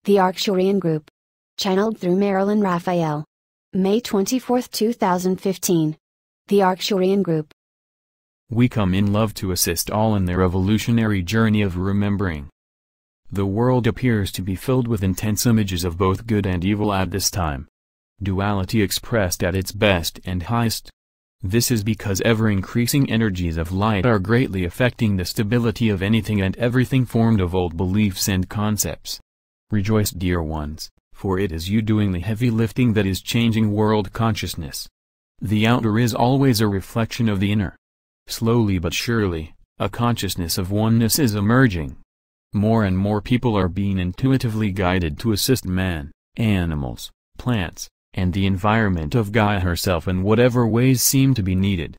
The Arcturian Group. Channeled through Marilyn Raphael. May 24, 2015. The Arcturian Group. We come in love to assist all in their evolutionary journey of remembering. The world appears to be filled with intense images of both good and evil at this time. Duality expressed at its best and highest. This is because ever-increasing energies of light are greatly affecting the stability of anything and everything formed of old beliefs and concepts. Rejoice, dear ones, for it is you doing the heavy lifting that is changing world consciousness. The outer is always a reflection of the inner. Slowly but surely, a consciousness of oneness is emerging. More and more people are being intuitively guided to assist man, animals, plants, and the environment of Gaia herself in whatever ways seem to be needed.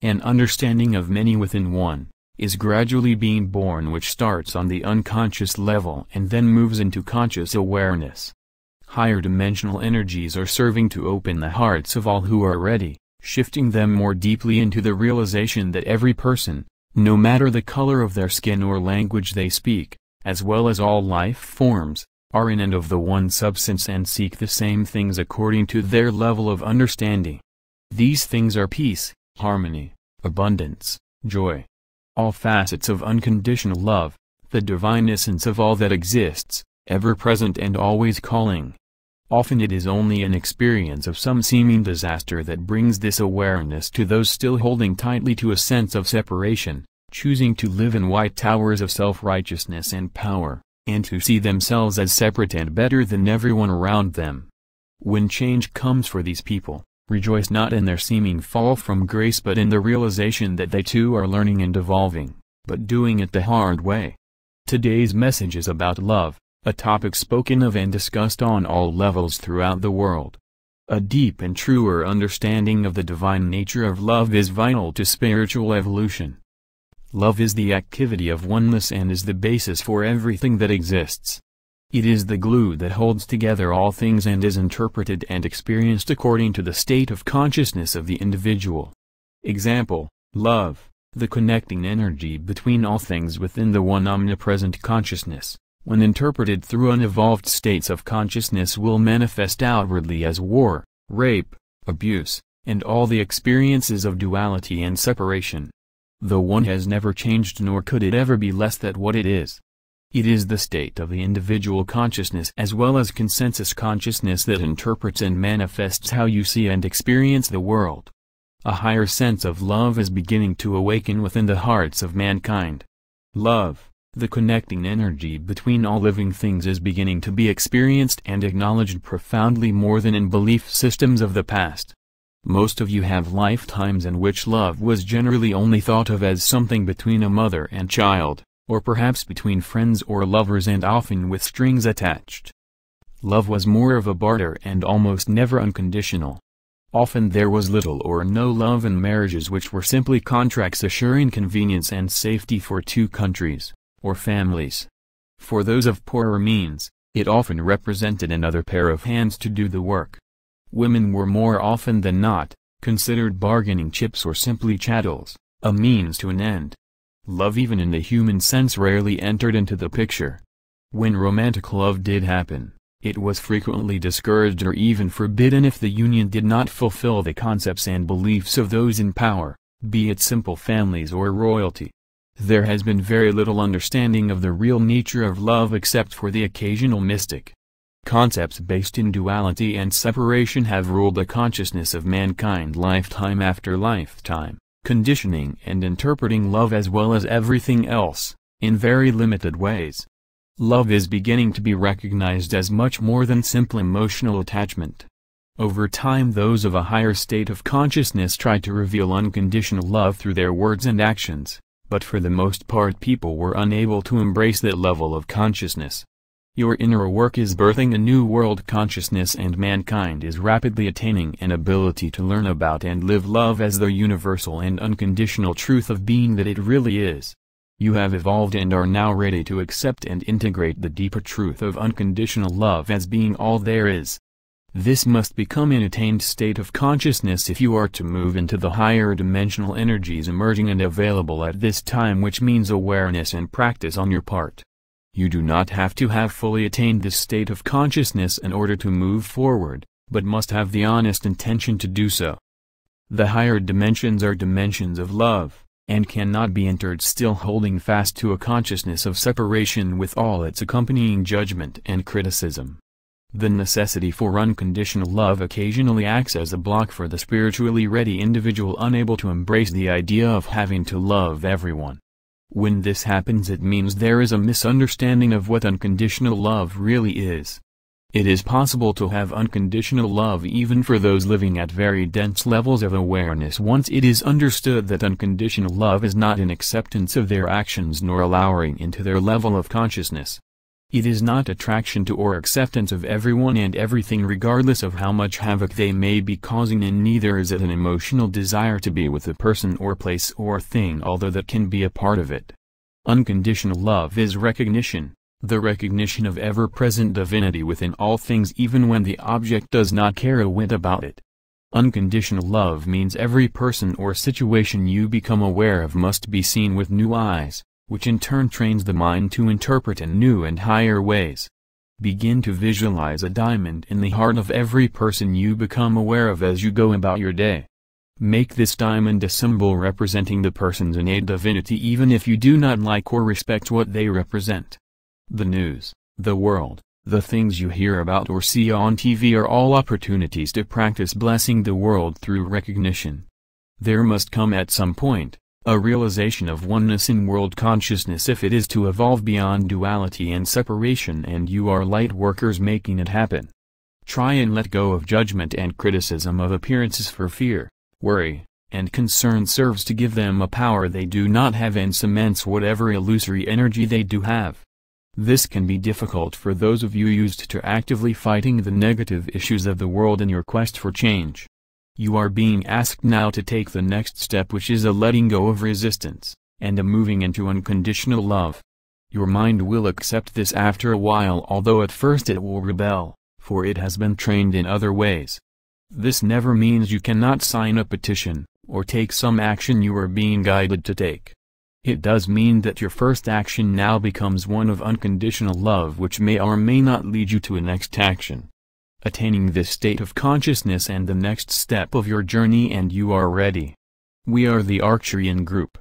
An understanding of many within one is gradually being born, which starts on the unconscious level and then moves into conscious awareness. Higher dimensional energies are serving to open the hearts of all who are ready, shifting them more deeply into the realization that every person, no matter the color of their skin or language they speak, as well as all life forms, are in and of the one substance and seek the same things according to their level of understanding. These things are peace, harmony, abundance, joy. All facets of unconditional love, the divine essence of all that exists, ever present and always calling. Often it is only an experience of some seeming disaster that brings this awareness to those still holding tightly to a sense of separation, choosing to live in white towers of self-righteousness and power, and to see themselves as separate and better than everyone around them. When change comes for these people, rejoice not in their seeming fall from grace but in the realization that they too are learning and evolving, but doing it the hard way. Today's message is about love, a topic spoken of and discussed on all levels throughout the world. A deep and truer understanding of the divine nature of love is vital to spiritual evolution. Love is the activity of oneness and is the basis for everything that exists. It is the glue that holds together all things and is interpreted and experienced according to the state of consciousness of the individual. Example, love, the connecting energy between all things within the one omnipresent consciousness, when interpreted through unevolved states of consciousness will manifest outwardly as war, rape, abuse, and all the experiences of duality and separation. The one has never changed nor could it ever be less than what it is. It is the state of the individual consciousness as well as consensus consciousness that interprets and manifests how you see and experience the world. A higher sense of love is beginning to awaken within the hearts of mankind. Love, the connecting energy between all living things, is beginning to be experienced and acknowledged profoundly more than in belief systems of the past. Most of you have lifetimes in which love was generally only thought of as something between a mother and child, or perhaps between friends or lovers and often with strings attached. Love was more of a barter and almost never unconditional. Often there was little or no love in marriages, which were simply contracts assuring convenience and safety for two countries, or families. For those of poorer means, it often represented another pair of hands to do the work. Women were more often than not considered bargaining chips or simply chattels, a means to an end. Love, even in the human sense, rarely entered into the picture. When romantic love did happen, it was frequently discouraged or even forbidden if the union did not fulfill the concepts and beliefs of those in power, be it simple families or royalty. There has been very little understanding of the real nature of love except for the occasional mystic. Concepts based in duality and separation have ruled the consciousness of mankind lifetime after lifetime, conditioning and interpreting love as well as everything else, in very limited ways. Love is beginning to be recognized as much more than simple emotional attachment. Over time, those of a higher state of consciousness try to reveal unconditional love through their words and actions, but for the most part people were unable to embrace that level of consciousness. Your inner work is birthing a new world consciousness, and mankind is rapidly attaining an ability to learn about and live love as the universal and unconditional truth of being that it really is. You have evolved and are now ready to accept and integrate the deeper truth of unconditional love as being all there is. This must become an attained state of consciousness if you are to move into the higher dimensional energies emerging and available at this time, which means awareness and practice on your part. You do not have to have fully attained this state of consciousness in order to move forward, but must have the honest intention to do so. The higher dimensions are dimensions of love, and cannot be entered still holding fast to a consciousness of separation with all its accompanying judgment and criticism. The necessity for unconditional love occasionally acts as a block for the spiritually ready individual unable to embrace the idea of having to love everyone. When this happens, it means there is a misunderstanding of what unconditional love really is. It is possible to have unconditional love even for those living at very dense levels of awareness once it is understood that unconditional love is not an acceptance of their actions nor allowing into their level of consciousness. It is not attraction to or acceptance of everyone and everything regardless of how much havoc they may be causing, and neither is it an emotional desire to be with a person or place or thing, although that can be a part of it. Unconditional love is recognition, the recognition of ever-present divinity within all things even when the object does not care a whit about it. Unconditional love means every person or situation you become aware of must be seen with new eyes, which in turn trains the mind to interpret in new and higher ways. Begin to visualize a diamond in the heart of every person you become aware of as you go about your day. Make this diamond a symbol representing the person's innate divinity even if you do not like or respect what they represent. The news, the world, the things you hear about or see on TV are all opportunities to practice blessing the world through recognition. There must come at some point a realization of oneness in world consciousness if it is to evolve beyond duality and separation, and you are light workers making it happen. Try and let go of judgment and criticism of appearances, for fear, worry, and concern serves to give them a power they do not have and cements whatever illusory energy they do have. This can be difficult for those of you used to actively fighting the negative issues of the world in your quest for change. You are being asked now to take the next step, which is a letting go of resistance, and a moving into unconditional love. Your mind will accept this after a while, although at first it will rebel, for it has been trained in other ways. This never means you cannot sign a petition, or take some action you are being guided to take. It does mean that your first action now becomes one of unconditional love, which may or may not lead you to a next action. Attaining this state of consciousness and the next step of your journey, and you are ready. We are the Arcturian group.